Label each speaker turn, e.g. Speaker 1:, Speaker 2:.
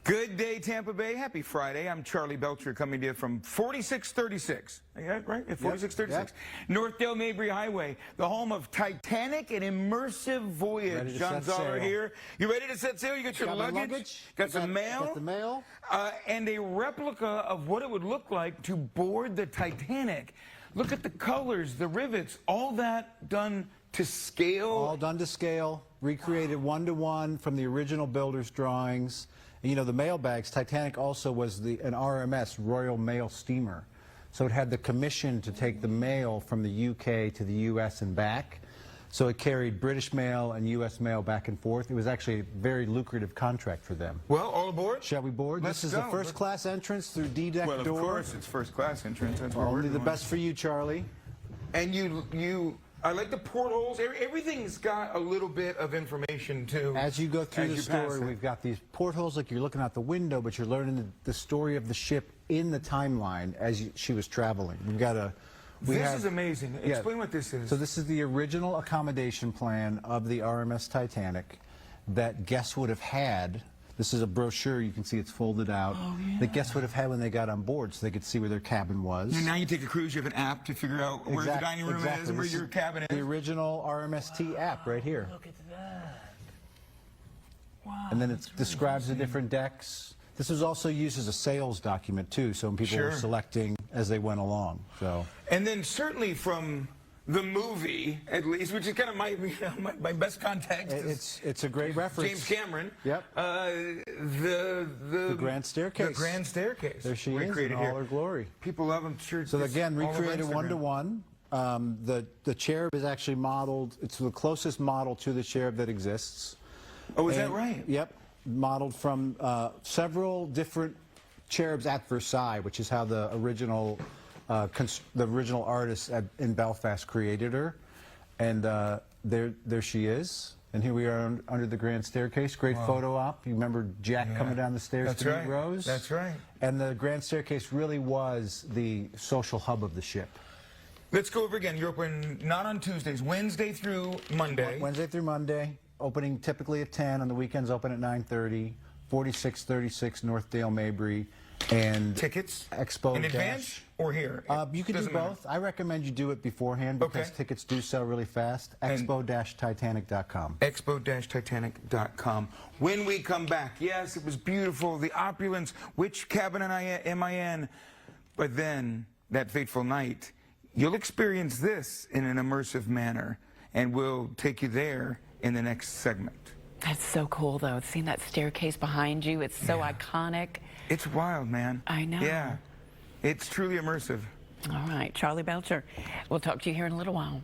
Speaker 1: Good day, Tampa Bay. Happy Friday. I'm Charlie Belcher coming to you from 4636. Yeah, right? 4636. Yep. Northdale Mabry Highway, the home of Titanic and Immersive Voyage. John Zoller here. You ready to set sail? You got your luggage? Got some mail?
Speaker 2: Got the mail.
Speaker 1: And a replica of what it would look like to board the Titanic. Look at the colors, the rivets, all that done to scale.
Speaker 2: All done to scale, recreated one-to-one from the original builder's drawings. And, you know, the mail bags, Titanic also was an RMS, Royal Mail Steamer. So it had the commission to take the mail from the UK to the US and back. So it carried British mail and US mail back and forth. It was actually a very lucrative contract for them.
Speaker 1: Well, all aboard?
Speaker 2: Shall we board?
Speaker 1: Let's
Speaker 2: this is
Speaker 1: go.
Speaker 2: a first-class entrance through D-deck door.
Speaker 1: Well, of course, it's first-class entrance. That's what
Speaker 2: Only the best for you, Charlie.
Speaker 1: And I like the portholes. Everything's got a little bit of information, too.
Speaker 2: As you go through the story, we've got these portholes like you're looking out the window, but you're learning the story of the ship in the timeline as she was traveling. We've got a...
Speaker 1: This is amazing. Explain what this is.
Speaker 2: So this is the original accommodation plan of the RMS Titanic that guests would have had. This is a brochure. You can see it's folded out.
Speaker 1: Oh, yeah.
Speaker 2: That guests would have had when they got on board, so they could see where their cabin was.
Speaker 1: And now you take a cruise, you have an app to figure out where the dining room is and where your cabin is.
Speaker 2: The original RMST app right here.
Speaker 1: Look at that. Wow.
Speaker 2: And then it describes the different decks. This was also used as a sales document, too, so when people were selecting as they went along. So. And
Speaker 1: then certainly from the movie, at least, which is kind of my best context.
Speaker 2: It's a great reference.
Speaker 1: James Cameron.
Speaker 2: Yep.
Speaker 1: The
Speaker 2: Grand Staircase.
Speaker 1: The Grand Staircase.
Speaker 2: There she is in all her glory.
Speaker 1: People love them. Sure.
Speaker 2: So again, recreated one-to-one. The cherub is actually modeled. It's the closest model to the cherub that exists.
Speaker 1: Oh, is that right?
Speaker 2: Yep. Modeled from several different cherubs at Versailles, which is how the original artist in Belfast created her. And there she is. And here we are under the Grand Staircase. Great photo op. You remember Jack coming down the stairs to meet Rose?
Speaker 1: That's right.
Speaker 2: And the Grand Staircase really was the social hub of the ship.
Speaker 1: Let's go over again. You're open not on Tuesdays, Wednesday through Monday.
Speaker 2: Wednesday through Monday. Opening typically at 10. On the weekends, open at 9:30. 4636 Northdale Mabry. And
Speaker 1: tickets
Speaker 2: Expo
Speaker 1: in advance or here?
Speaker 2: You can do both. I recommend you do it beforehand because tickets do sell really fast. Expo-Titanic.com.
Speaker 1: Expo-Titanic.com. When we come back, yes, it was beautiful, the opulence. Which cabin am I in? But then that fateful night, you'll experience this in an immersive manner, and we'll take you there in the next segment.
Speaker 3: That's so cool, though. Seeing that staircase behind you, it's so iconic.
Speaker 1: It's wild, man.
Speaker 3: I know.
Speaker 1: Yeah. It's truly immersive.
Speaker 3: All right, Charlie Belcher. We'll talk to you here in a little while.